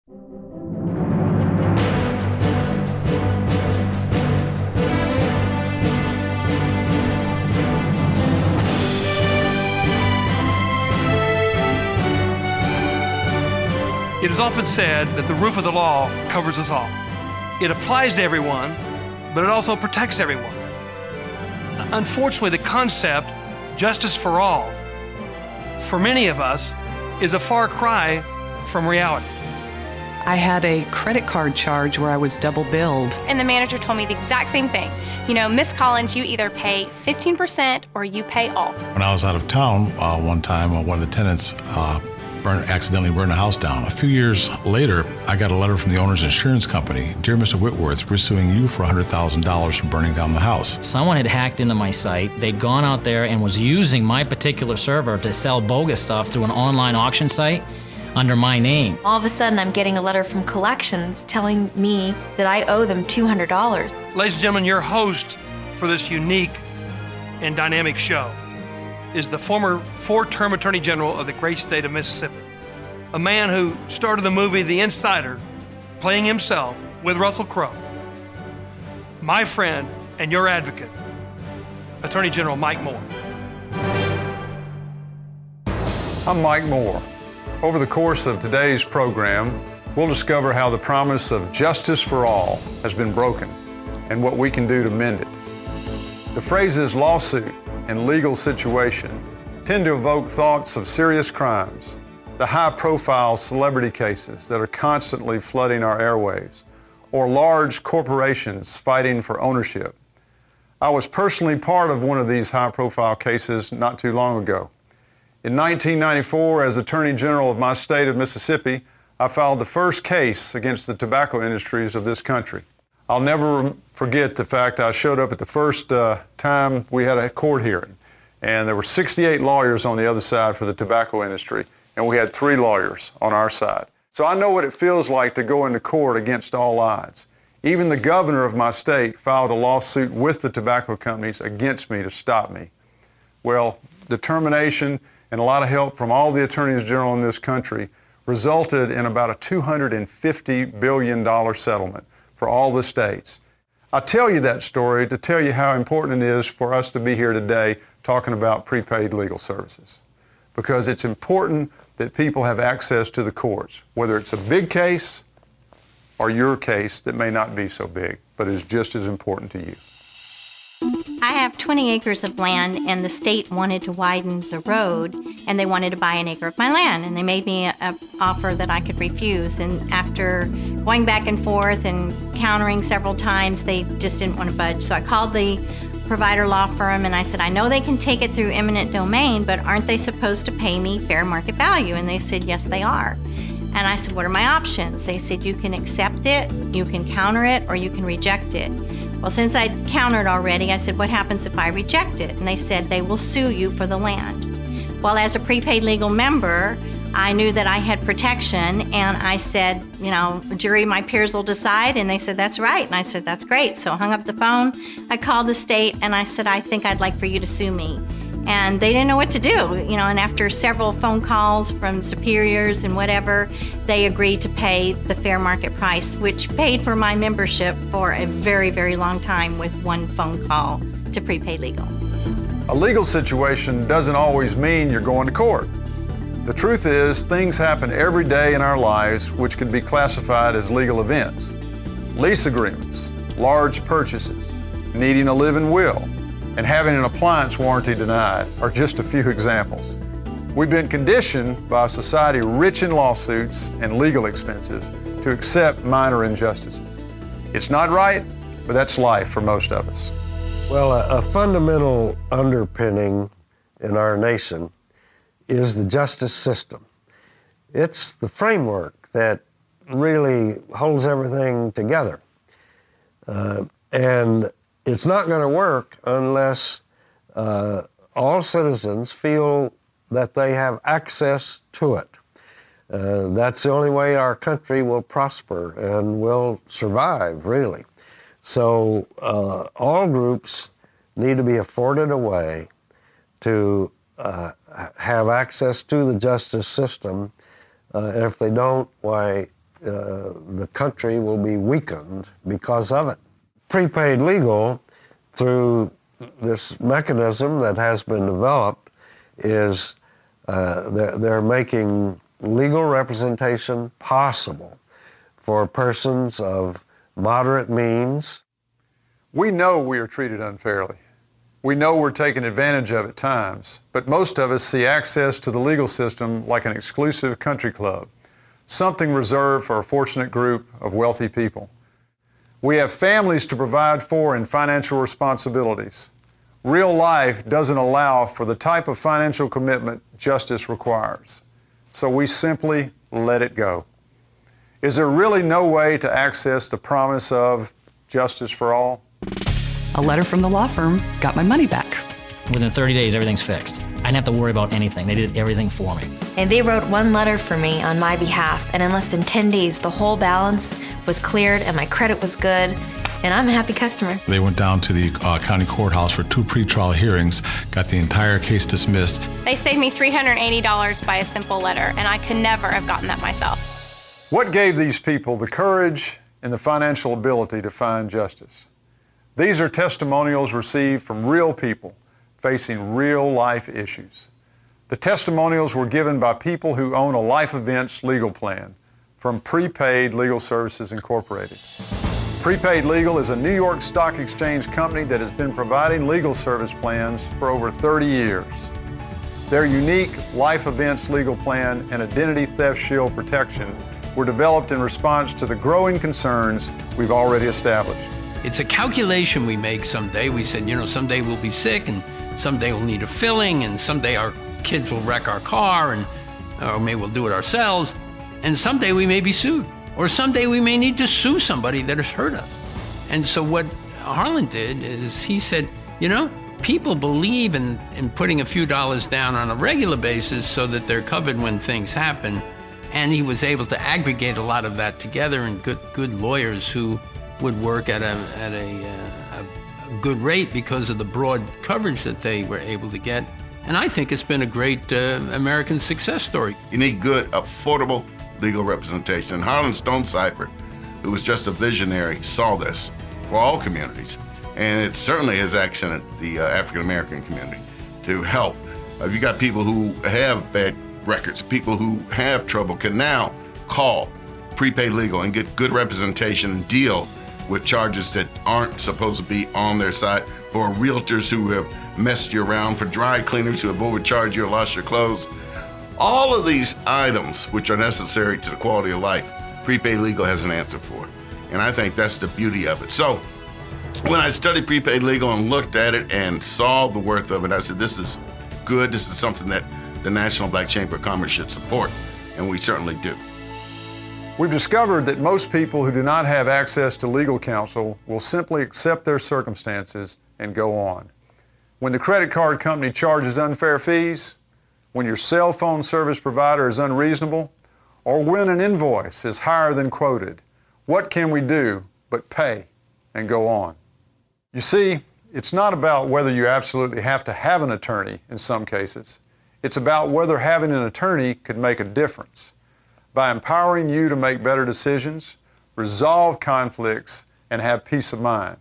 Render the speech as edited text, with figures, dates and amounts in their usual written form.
It is often said that the roof of the law covers us all. It applies to everyone, but it also protects everyone. Unfortunately, the concept, justice for all, for many of us, is a far cry from reality. I had a credit card charge where I was double billed. And the manager told me the exact same thing. You know, Miss Collins, you either pay 15% or you pay all. When I was out of town one time, one of the tenants accidentally burned the house down. A few years later, I got a letter from the owner's insurance company. Dear Mr. Whitworth, we're suing you for $100,000 for burning down the house. Someone had hacked into my site. They'd gone out there and was using my particular server to sell bogus stuff through an online auction site under my name. All of a sudden, I'm getting a letter from collections telling me that I owe them $200. Ladies and gentlemen, your host for this unique and dynamic show is the former four-term Attorney General of the great state of Mississippi, a man who started the movie The Insider, playing himself with Russell Crowe. My friend and your advocate, Attorney General Mike Moore. I'm Mike Moore. Over the course of today's program, we'll discover how the promise of justice for all has been broken and what we can do to mend it. The phrases lawsuit and legal situation tend to evoke thoughts of serious crimes, the high-profile celebrity cases that are constantly flooding our airwaves, or large corporations fighting for ownership. I was personally part of one of these high-profile cases not too long ago. In 1994, as Attorney General of my state of Mississippi, I filed the first case against the tobacco industries of this country. I'll never forget the fact I showed up at the first time we had a court hearing, and there were 68 lawyers on the other side for the tobacco industry, and we had 3 lawyers on our side. So I know what it feels like to go into court against all odds. Even the governor of my state filed a lawsuit with the tobacco companies against me to stop me. Well, determination and a lot of help from all the attorneys general in this country resulted in about a $250 billion settlement for all the states. I tell you that story to tell you how important it is for us to be here today talking about prepaid legal services, because it's important that people have access to the courts, whether it's a big case or your case that may not be so big, but is just as important to you. I have 20 acres of land, and the state wanted to widen the road, and they wanted to buy an acre of my land, and they made me an offer that I could refuse. And after going back and forth and countering several times, they just didn't want to budge. So I called the provider law firm, and I said, I know they can take it through eminent domain, but aren't they supposed to pay me fair market value? And they said, yes, they are. And I said, what are my options? They said, you can accept it, you can counter it, or you can reject it. Well, since I'd countered already, I said, what happens if I reject it? And they said, they will sue you for the land. Well, as a prepaid legal member, I knew that I had protection, and I said, you know, jury, my peers will decide, and they said, that's right. And I said, that's great. So I hung up the phone, I called the state, and I said, I think I'd like for you to sue me. And they didn't know what to do, you know, and after several phone calls from superiors and whatever, they agreed to pay the fair market price, which paid for my membership for a very, very long time with one phone call to Prepaid Legal. A legal situation doesn't always mean you're going to court. The truth is, things happen every day in our lives which could be classified as legal events. Lease agreements, large purchases, needing a living will, and having an appliance warranty denied are just a few examples. We've been conditioned by a society rich in lawsuits and legal expenses to accept minor injustices. It's not right, but that's life for most of us. Well, a fundamental underpinning in our nation is the justice system. It's the framework that really holds everything together. And it's not going to work unless all citizens feel that they have access to it. That's the only way our country will prosper and will survive, really. So all groups need to be afforded a way to have access to the justice system. And if they don't, why, the country will be weakened because of it. Prepaid legal, through this mechanism that has been developed, is they're making legal representation possible for persons of moderate means. We know we are treated unfairly. We know we're taken advantage of at times, but most of us see access to the legal system like an exclusive country club, something reserved for a fortunate group of wealthy people. We have families to provide for and financial responsibilities. Real life doesn't allow for the type of financial commitment justice requires, so we simply let it go. Is there really no way to access the promise of justice for all? A letter from the law firm got my money back. Within 30 days, everything's fixed. I didn't have to worry about anything. They did everything for me. And they wrote one letter for me on my behalf, and in less than 10 days, the whole balance was cleared and my credit was good, and I'm a happy customer. They went down to the county courthouse for 2 pretrial hearings, got the entire case dismissed. They saved me $380 by a simple letter, and I could never have gotten that myself. What gave these people the courage and the financial ability to find justice? These are testimonials received from real people facing real-life issues. The testimonials were given by people who own a life events legal plan from Prepaid Legal Services Incorporated. Prepaid Legal is a New York Stock Exchange company that has been providing legal service plans for over 30 years. Their unique life events legal plan and identity theft shield protection were developed in response to the growing concerns we've already established. It's a calculation we make someday. We said, you know, someday we'll be sick, and someday we'll need a filling, and someday our kids will wreck our car, or maybe we'll do it ourselves, and someday we may be sued, or someday we may need to sue somebody that has hurt us. And so what Harlan did is he said, you know, people believe in putting a few dollars down on a regular basis so that they're covered when things happen, and he was able to aggregate a lot of that together, and good lawyers who would work at a good rate because of the broad coverage that they were able to get. And I think it's been a great American success story. You need good, affordable legal representation. And Harlan Stonecipher, who was just a visionary, saw this for all communities. And it certainly has accented the African-American community to help. You got people who have bad records, people who have trouble can now call Prepaid Legal and get good representation and deal with charges that aren't supposed to be on their side, for realtors who have messed you around, for dry cleaners who have overcharged you or lost your clothes. All of these items which are necessary to the quality of life, Prepaid Legal has an answer for. And I think that's the beauty of it. So when I studied Prepaid Legal and looked at it and saw the worth of it, I said, this is good. This is something that the National Black Chamber of Commerce should support. And we certainly do. We've discovered that most people who do not have access to legal counsel will simply accept their circumstances and go on. When the credit card company charges unfair fees, when your cell phone service provider is unreasonable, or when an invoice is higher than quoted, what can we do but pay and go on? You see, it's not about whether you absolutely have to have an attorney in some cases. It's about whether having an attorney could make a difference by empowering you to make better decisions, resolve conflicts, and have peace of mind.